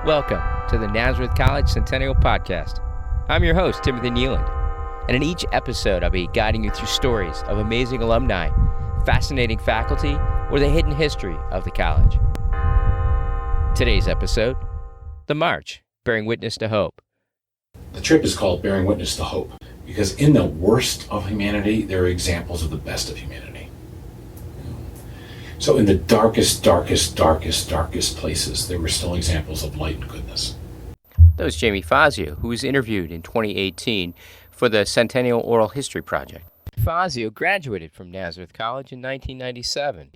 Welcome to the Nazareth College Centennial Podcast. I'm your host, Timothy Nealand, and in each episode I'll be guiding you through stories of amazing alumni, fascinating faculty, or the hidden history of the college. Today's episode, The March, Bearing Witness to Hope. The trip is called Bearing Witness to Hope because in the worst of humanity, there are examples of the best of humanity. So in the darkest places, there were still examples of light and goodness. That was Jamie Fazio, who was interviewed in 2018 for the Centennial Oral History Project. Fazio graduated from Nazareth College in 1997,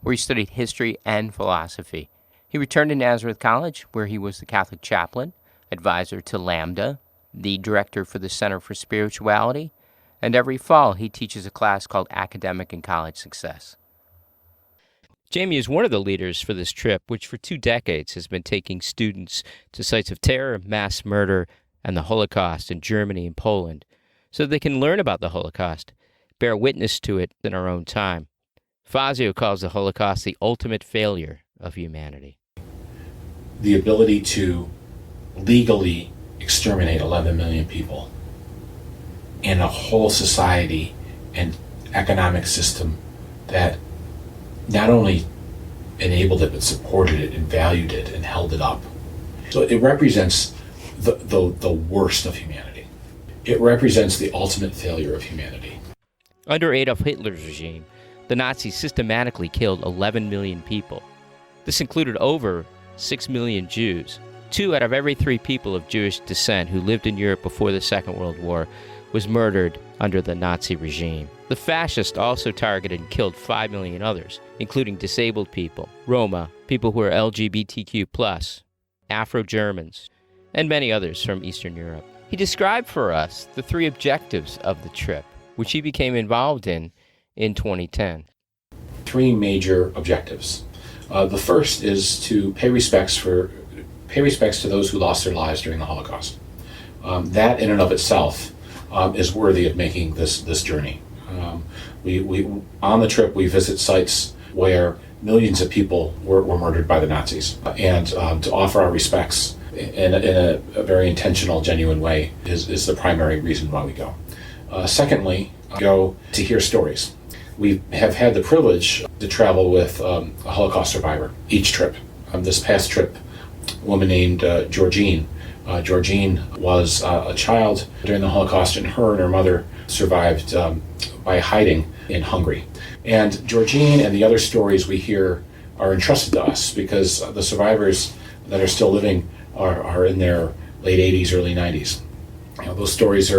where he studied history and philosophy. He returned to Nazareth College, where he was the Catholic chaplain, advisor to Lambda, the director for the Center for Spirituality, and every fall he teaches a class called Academic and College Success. Jamie is one of the leaders for this trip, which for 2 decades has been taking students to sites of terror, mass murder, and the Holocaust in Germany and Poland, so they can learn about the Holocaust, bear witness to it in our own time. Fazio calls the Holocaust the ultimate failure of humanity. The ability to legally exterminate 11 million people in a whole society and economic system that not only enabled it, but supported it and valued it and held it up. So it represents the worst of humanity. It represents the ultimate failure of humanity. Under Adolf Hitler's regime, the Nazis systematically killed 11 million people. This included over 6 million Jews. 2 out of every 3 people of Jewish descent who lived in Europe before the Second World War was murdered under the Nazi regime. The fascists also targeted and killed 5 million others, including disabled people, Roma, people who are LGBTQ+, Afro-Germans, and many others from Eastern Europe. He described for us the 3 objectives of the trip, which he became involved in 2010. 3 major objectives. The first is to pay respects to those who lost their lives during the Holocaust. That in and of itself is worthy of making this journey. We on the trip we visit sites where millions of people were murdered by the Nazis, and to offer our respects in a very intentional, genuine way is the primary reason why we go. Secondly, go to hear stories. We have had the privilege to travel with a Holocaust survivor each trip. This past trip, a woman named Georgine. Georgine was a child during the Holocaust, and her mother survived by hiding in Hungary. And Georgine and the other stories we hear are entrusted to us because the survivors that are still living are in their late 80s, early 90s. Those stories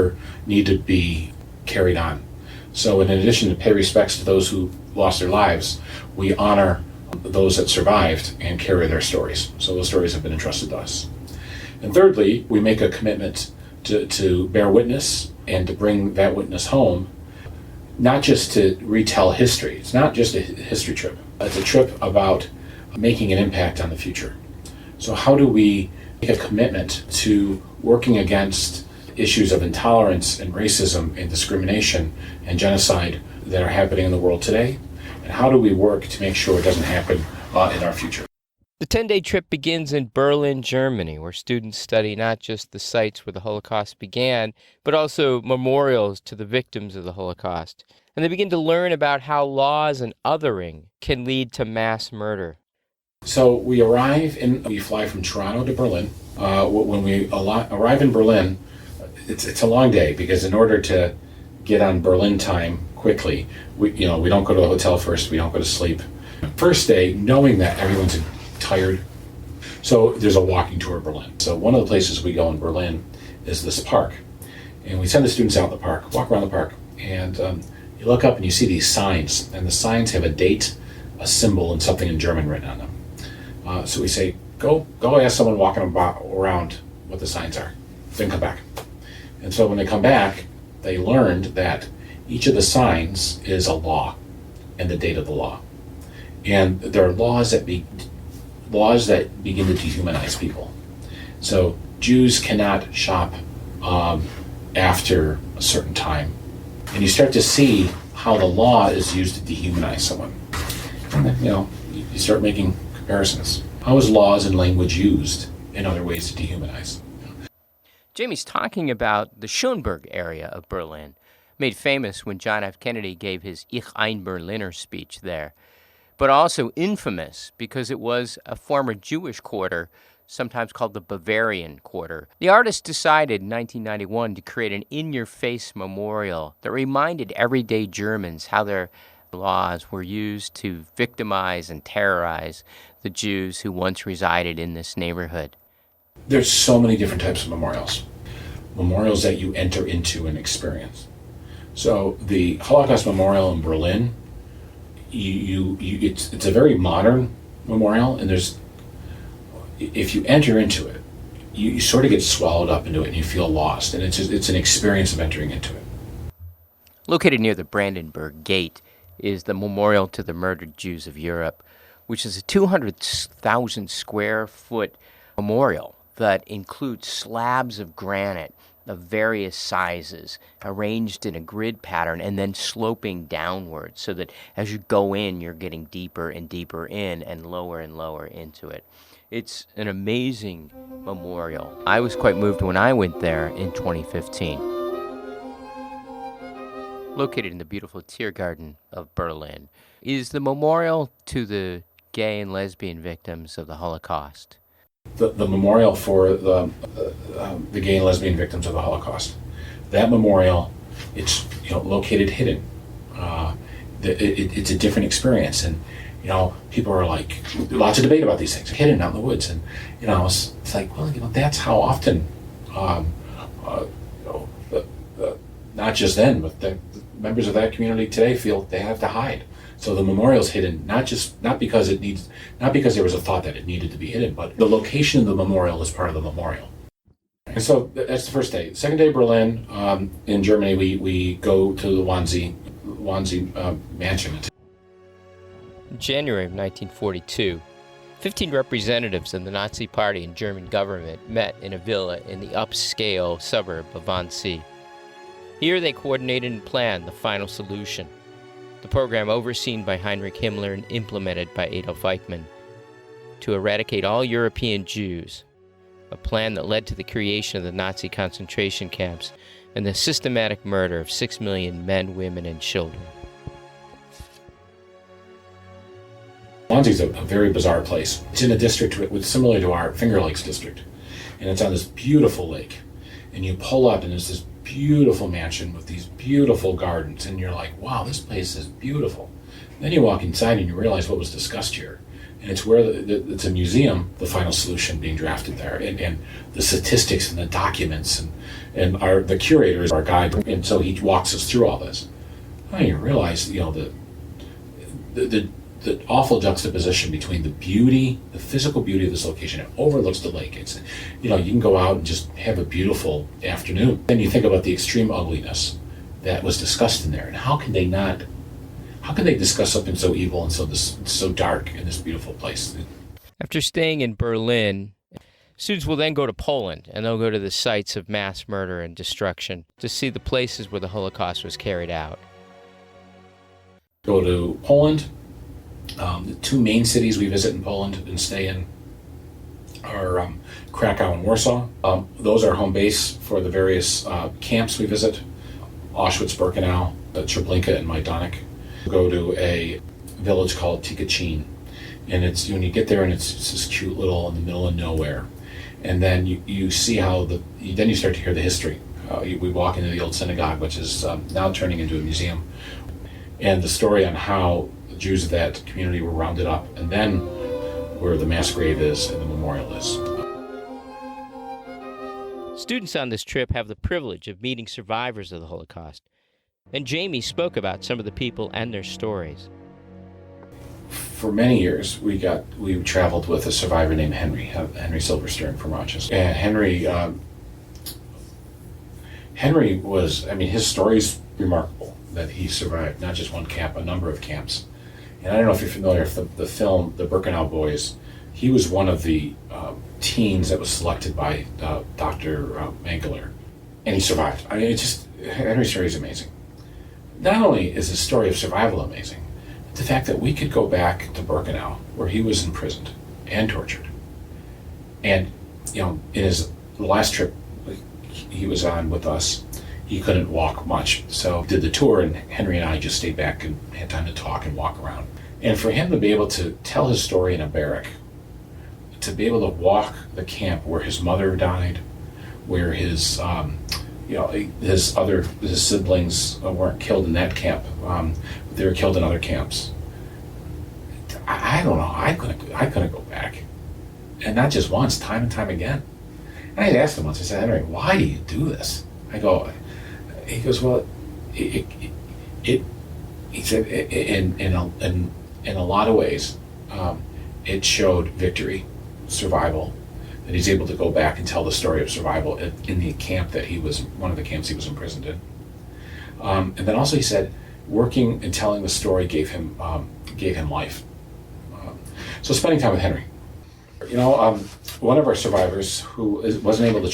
need to be carried on. So in addition to pay respects to those who lost their lives, we honor those that survived and carry their stories. So those stories have been entrusted to us. And thirdly, we make a commitment to bear witness and to bring that witness home, not just to retell history. It's not just a history trip. It's a trip about making an impact on the future. So how do we make a commitment to working against issues of intolerance and racism and discrimination and genocide that are happening in the world today? And how do we work to make sure it doesn't happen in our future? The 10-day trip begins in Berlin, Germany, where students study not just the sites where the Holocaust began, but also memorials to the victims of the Holocaust. And they begin to learn about how laws and othering can lead to mass murder. So we fly from Toronto to Berlin. When we arrive in Berlin, it's a long day because in order to get on Berlin time quickly, we don't go to a hotel first, we don't go to sleep. First day, knowing that everyone's tired, so there's a walking tour of Berlin. So one of the places we go in Berlin is this park, and we send the students out in the park, walk around the park, and you look up and you see these signs, and the signs have a date, a symbol, and something in German written on them. So we say, go ask someone walking around what the signs are, then come back. And so when they come back, they learned that each of the signs is a law and the date of the law. And there are laws that begin to dehumanize people. So Jews cannot shop after a certain time. And you start to see how the law is used to dehumanize someone. And then, you start making comparisons. How is laws and language used and other ways to dehumanize. Jamie's talking about the Schönberg area of Berlin, made famous when John F. Kennedy gave his Ich ein Berliner speech there, but also infamous because it was a former Jewish quarter, sometimes called the Bavarian Quarter. The artist decided in 1991 to create an in-your-face memorial that reminded everyday Germans how their laws were used to victimize and terrorize the Jews who once resided in this neighborhood. There's so many different types of memorials. Memorials that you enter into and experience. So the Holocaust Memorial in Berlin, it's a very modern memorial, and if you enter into it, you sort of get swallowed up into it and you feel lost, and it's an experience of entering into it. Located near the Brandenburg Gate is the Memorial to the Murdered Jews of Europe, which is a 200,000 square foot memorial that includes slabs of granite of various sizes arranged in a grid pattern and then sloping downward so that as you go in, you're getting deeper and deeper in and lower into it. It's an amazing memorial. I was quite moved when I went there in 2015. Located in the beautiful Tiergarten of Berlin is the memorial to the gay and lesbian victims of the Holocaust. The memorial for the gay and lesbian victims of the Holocaust. That memorial, it's located hidden. It's a different experience, and people are like, lots of debate about these things, hidden out in the woods, and it's like, well, that's how often, not just then, but the members of that community today feel they have to hide. So the memorial's hidden, not because there was a thought that it needed to be hidden, but the location of the memorial is part of the memorial. And so that's the first day. Second day, Berlin. In Germany, we go to the Wannsee mansion. In January of 1942, 15 representatives of the Nazi Party and German government met in a villa in the upscale suburb of Wannsee. Here they coordinated and planned the final solution, the program overseen by Heinrich Himmler and implemented by Adolf Eichmann, to eradicate all European Jews, a plan that led to the creation of the Nazi concentration camps and the systematic murder of 6 million men, women, and children. Wannsee's a very bizarre place. It's in a district similar to our Finger Lakes district, and it's on this beautiful lake. And you pull up, and there's this beautiful mansion with these beautiful gardens, and you're like, wow, this place is beautiful. Then you walk inside and you realize what was discussed here, and it's where it's a museum, the final solution being drafted there, and the statistics and the documents, and the curator is our guide, and so he walks us through all this. And you realize, the awful juxtaposition between the physical beauty of this location. It overlooks the lake. It's, you can go out and just have a beautiful afternoon. Then you think about the extreme ugliness that was discussed in there, and how can they discuss something so evil and so dark in this beautiful place? After staying in Berlin, students will then go to Poland, and they'll go to the sites of mass murder and destruction to see the places where the Holocaust was carried out. Go to Poland. The two main cities we visit in Poland and stay in are Krakow and Warsaw. Those are home base for the various camps we visit. Auschwitz-Birkenau, Treblinka, and Majdanek. We go to a village called Tikachin, and it's when you get there, and it's this cute little in the middle of nowhere. And then you see how then you start to hear the history. We walk into the old synagogue, which is now turning into a museum, and the story on how Jews of that community were rounded up, and then where the mass grave is and the memorial is. Students on this trip have the privilege of meeting survivors of the Holocaust, and Jamie spoke about some of the people and their stories. For many years, we traveled with a survivor named Henry Silverstern from Rochester. And Henry was, his story's remarkable, that he survived not just one camp, a number of camps. And I don't know if you're familiar with the film, The Birkenau Boys. He was one of the teens that was selected by Dr. Mengele, and he survived. Henry's story is amazing. Not only is his story of survival amazing, but the fact that we could go back to Birkenau, where he was imprisoned and tortured, and in the last trip he was on with us, he couldn't walk much. So did the tour, and Henry and I just stayed back and had time to talk and walk around. And for him to be able to tell his story in a barrack, to be able to walk the camp where his mother died, where his siblings weren't killed in that camp, they were killed in other camps. I don't know. I couldn't go back, and not just once, time and time again. And I asked him once. I said, Henry, why do you do this? He goes, well, he said, in a lot of ways, it showed victory, survival, that he's able to go back and tell the story of survival in the camp that one of the camps he was imprisoned in. And then also he said, working and telling the story gave him life. So spending time with Henry. One of our survivors who wasn't able to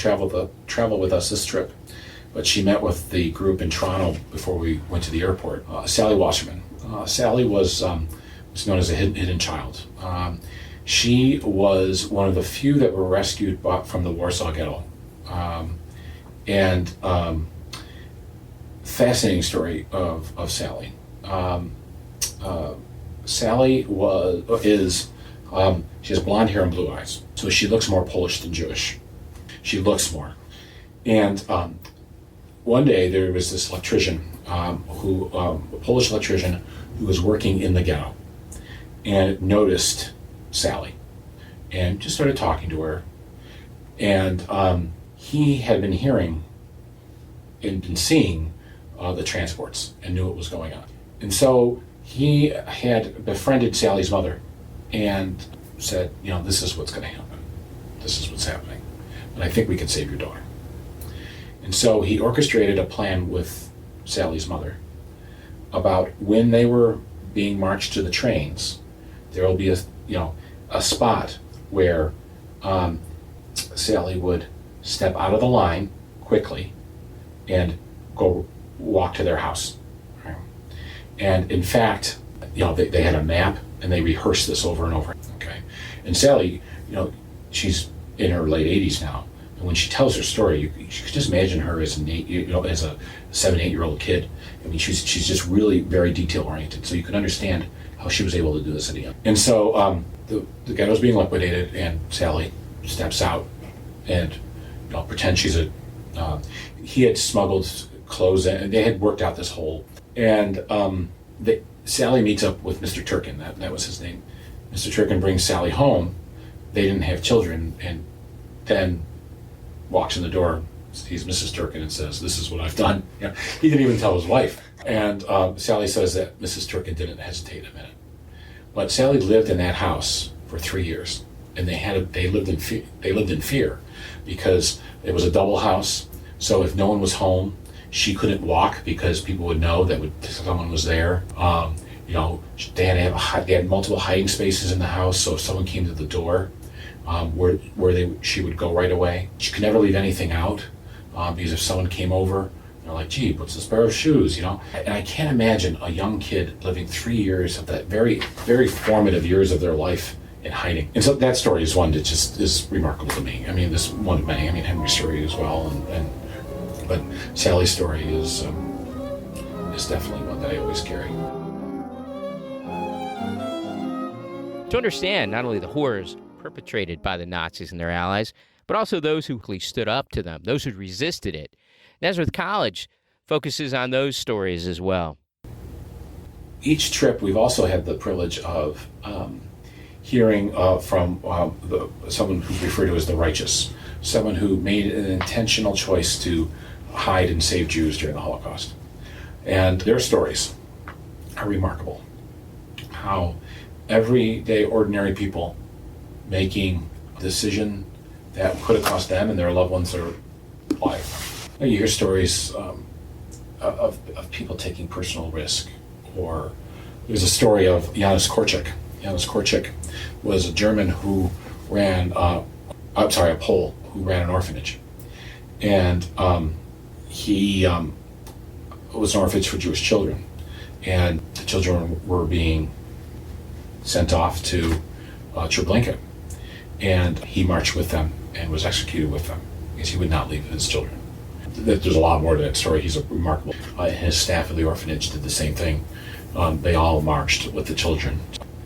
travel with us this trip, but she met with the group in Toronto before we went to the airport, Sally Wasserman. Sally was known as a hidden child. She was one of the few that were rescued from the Warsaw Ghetto. Fascinating story of Sally. Sally she has blonde hair and blue eyes, so she looks more Polish than Jewish. She looks more. And one day there was this electrician, a Polish electrician, who was working in the ghetto, and noticed Sally, and just started talking to her. And he had been hearing and been seeing the transports and knew what was going on. And so he had befriended Sally's mother and said, this is what's going to happen. This is what's happening. And I think we can save your daughter. And so he orchestrated a plan with Sally's mother about when they were being marched to the trains, there will be a spot where Sally would step out of the line quickly and go walk to their house. Right? And in fact, they had a map and they rehearsed this over and over. Okay, and Sally, she's in her late 80s now, and when she tells her story, you can just imagine her as as a 7-8-year-old kid. I mean, she's just really very detail oriented. So you can understand how she was able to do this at a young. And so the ghetto's being liquidated, and Sally steps out and pretends she's he had smuggled clothes in, and they had worked out this whole. And Sally meets up with Mr. Turkin. That was his name. Mr. Turkin brings Sally home. They didn't have children, and then walks in the door, sees Mrs. Turkin, and says, "This is what I've done." He didn't even tell his wife. And Sally says that Mrs. Turkin didn't hesitate a minute. But Sally lived in that house for 3 years, and they lived in fear because it was a double house. So if no one was home, she couldn't walk because people would know that someone was there. They had multiple hiding spaces in the house, so if someone came to the door, she would go right away. She could never leave anything out because if someone came over, they're like, "Gee, what's this pair of shoes?" And I can't imagine a young kid living 3 years of that very, very formative years of their life in hiding. And so that story is one that just is remarkable to me. I mean, this one of many. I mean, Henry's story as well, but Sally's story is definitely one that I always carry. To understand not only the horrors perpetrated by the Nazis and their allies, but also those who stood up to them, those who resisted it, Nazareth College focuses on those stories as well. Each trip, we've also had the privilege of hearing from someone who's referred to as the righteous, someone who made an intentional choice to hide and save Jews during the Holocaust. And their stories are remarkable. How everyday, ordinary people making a decision that could have cost them and their loved ones their life. You hear stories of people taking personal risk. Or there's a story of Janusz Korczak. Janusz Korczak was a German who ran, a Pole who ran an orphanage. And he was an orphanage for Jewish children. And the children were being sent off to Treblinka. And he marched with them and was executed with them because he would not leave his children. There's a lot more to that story. He's a remarkable. His staff of the orphanage did the same thing. They all marched with the children.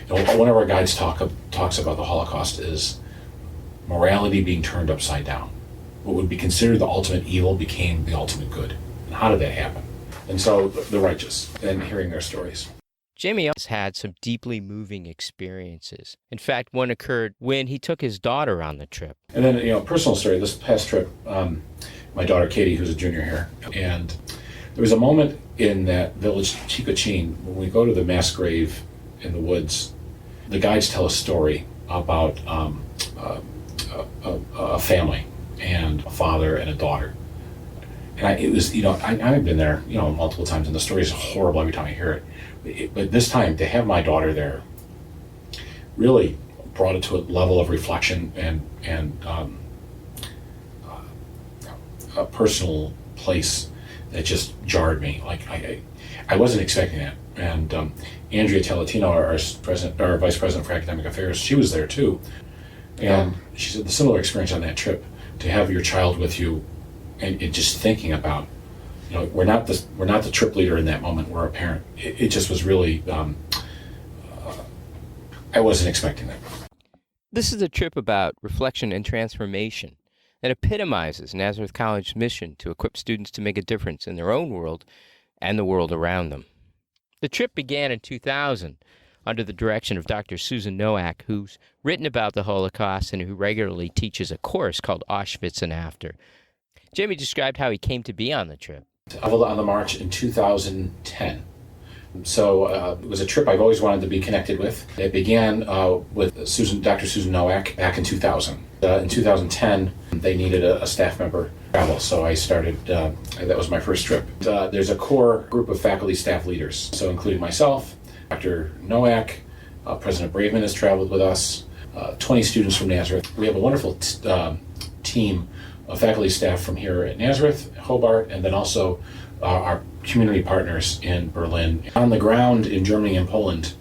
One of our guides talks about the Holocaust is morality being turned upside down. What would be considered the ultimate evil became the ultimate good. And how did that happen? And so the righteous, and hearing their stories. Jamie has had some deeply moving experiences. In fact, one occurred when he took his daughter on the trip. And then, personal story, this past trip, my daughter Katie, who's a junior here, and there was a moment in that village, Chicochine, when we go to the mass grave in the woods. The guides tell a story about a family and a father and a daughter. And I've been there, multiple times, and the story is horrible every time I hear it. But this time, to have my daughter there really brought it to a level of reflection and a personal place that just jarred me. Like I wasn't expecting that. And Andrea Talatino, our vice president for academic affairs, she was there too. And she said the similar experience on that trip, to have your child with you, and just thinking about, we're not the trip leader in that moment, we're a parent. It just was really, I wasn't expecting that. This is a trip about reflection and transformation that epitomizes Nazareth College's mission to equip students to make a difference in their own world and the world around them. The trip began in 2000 under the direction of Dr. Susan Nowak, who's written about the Holocaust and who regularly teaches a course called Auschwitz and After. Jamie described how he came to be on the trip. I was on the march in 2010. So it was a trip I've always wanted to be connected with. It began with Dr. Susan Nowak back in 2000. In 2010, they needed a staff member to travel, so I started, that was my first trip. There's a core group of faculty staff leaders, so including myself, Dr. Nowak, President Braveman has traveled with us, 20 students from Nazareth. We have a wonderful team of faculty staff from here at Nazareth, Hobart, and then also our community partners in Berlin. On the ground in Germany and Poland,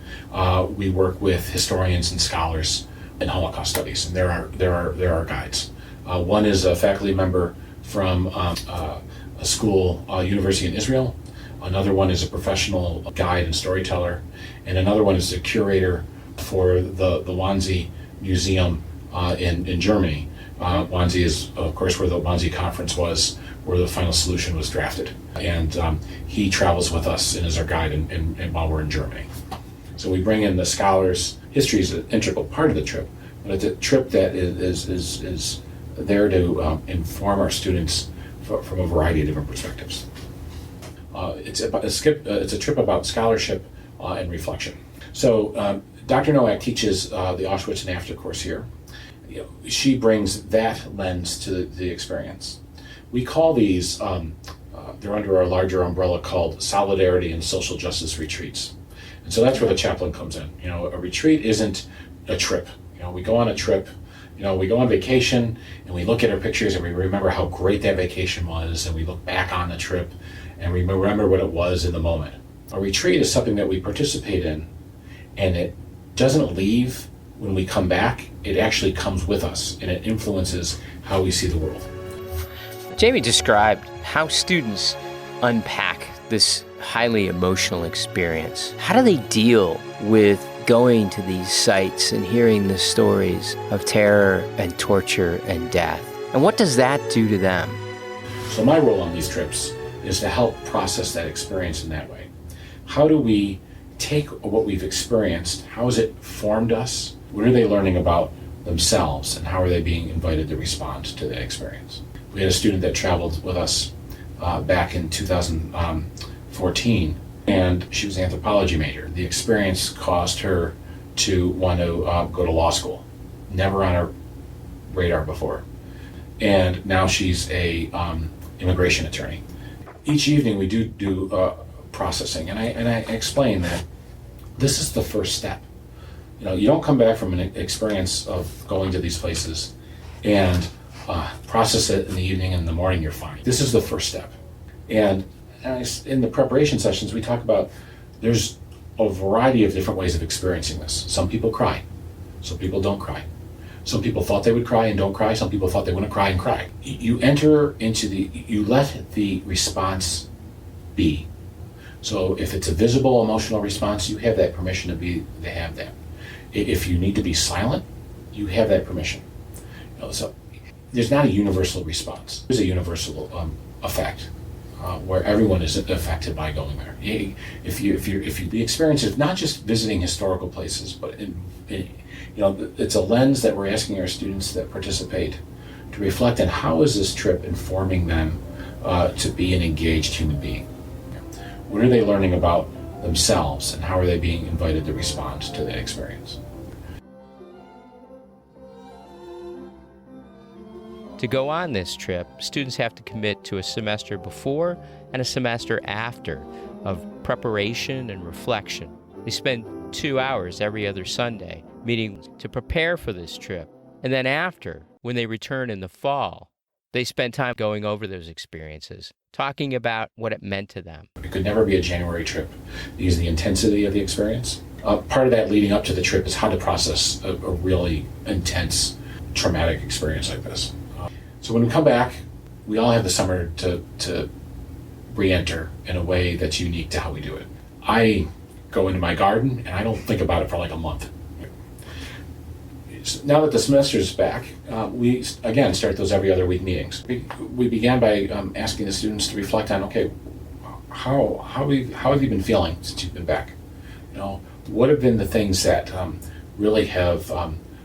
we work with historians and scholars in Holocaust studies, and there are guides. One is a faculty member from a school, university in Israel. Another one is a professional guide and storyteller, and another one is a curator for the Wannsee Museum in Germany. Wannsee is, of course, where the Wannsee Conference was, where the final solution was drafted. And he travels with us and is our guide and while we're in Germany. So we bring in the scholars. History is an integral part of the trip, but it's a trip that is there to inform our students from a variety of different perspectives. It's a trip about scholarship and reflection. So Dr. Nowak teaches the Auschwitz and After course here. She brings that lens to the experience. We call these, they're under our larger umbrella called Solidarity and Social Justice Retreats. And so that's where the chaplain comes in. A retreat isn't a trip. We go on a trip, we go on vacation and we look at our pictures and we remember how great that vacation was, and we look back on the trip and we remember what it was in the moment. A retreat is something that we participate in, and it doesn't leave when we come back. It actually comes with us, and it influences how we see the world. Jamie described how students unpack this highly emotional experience. How do they deal with going to these sites and hearing the stories of terror and torture and death? And what does that do to them? So my role on these trips is to help process that experience in that way. How do we take what we've experienced, how has it formed us? What are they learning about themselves, and how are they being invited to respond to that experience? We had a student that traveled with us back in 2014, and she was an anthropology major. The experience caused her to want to go to law school. Never on her radar before. And now she's a immigration attorney. Each evening we do processing, and I explain that this is the first step. You don't come back from an experience of going to these places and process it in the evening and in the morning you're fine. This is the first step. And in the preparation sessions we talk about there's a variety of different ways of experiencing this. Some people cry, some people don't cry. Some people thought they would cry and don't cry. Some people thought they wouldn't cry and cry. You let the response be. So if it's a visible emotional response, you have that permission to have that. If you need to be silent, you have that permission. So there's not a universal response. There's a universal effect where everyone is affected by going there. If the experience is not just visiting historical places, but it's a lens that we're asking our students that participate to reflect on how is this trip informing them to be an engaged human being. What are they learning about themselves, and how are they being invited to respond to that experience? To go on this trip, students have to commit to a semester before and a semester after of preparation and reflection. They spend 2 hours every other Sunday meeting to prepare for this trip. And then after, when they return in the fall, they spend time going over those experiences, talking about what it meant to them. It could never be a January trip because of the intensity of the experience. Part of that leading up to the trip is how to process a really intense, traumatic experience like this. So when we come back, we all have the summer to re-enter in a way that's unique to how we do it. I go into my garden and I don't think about it for like a month. Now that the semester is back, we again start those every other week meetings. We began by asking the students to reflect on, okay, how have you been feeling since you've been back? What have been the things that really have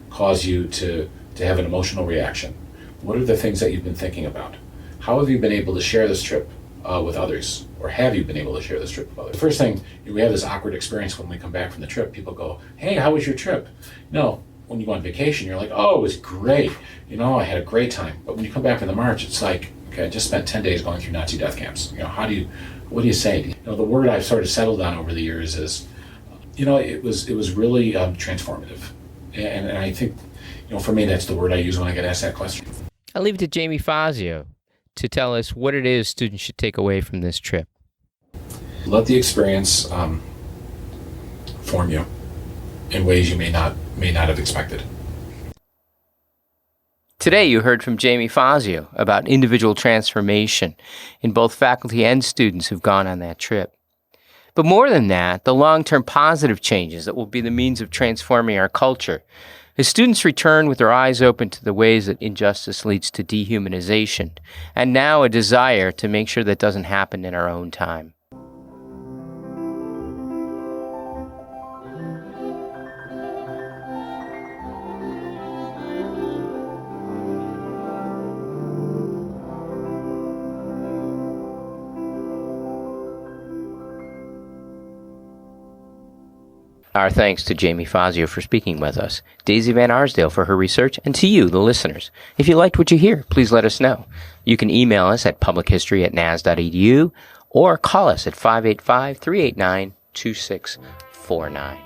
caused you to have an emotional reaction? What are the things that you've been thinking about? How have you been able to share this trip with others? Or have you been able to share this trip with others? The first thing, we have this awkward experience when we come back from the trip. People go, hey, how was your trip? When you go on vacation, you're like, oh, it was great. I had a great time. But when you come back in the March, it's like, okay, I just spent 10 days going through Nazi death camps. What do you say? The word I've sort of settled on over the years is, it was really transformative. And I think, for me, that's the word I use when I get asked that question. I'll leave it to Jamie Fazio to tell us what it is students should take away from this trip. Let the experience form you in ways you may not have expected. Today you heard from Jamie Fazio about individual transformation in both faculty and students who've gone on that trip. But more than that, the long-term positive changes that will be the means of transforming our culture. As students return with their eyes open to the ways that injustice leads to dehumanization, and now a desire to make sure that doesn't happen in our own time. Our thanks to Jamie Fazio for speaking with us, Daisy Van Arsdale for her research, and to you, the listeners. If you liked what you hear, please let us know. You can email us at publichistory@nas.edu or call us at 585-389-2649.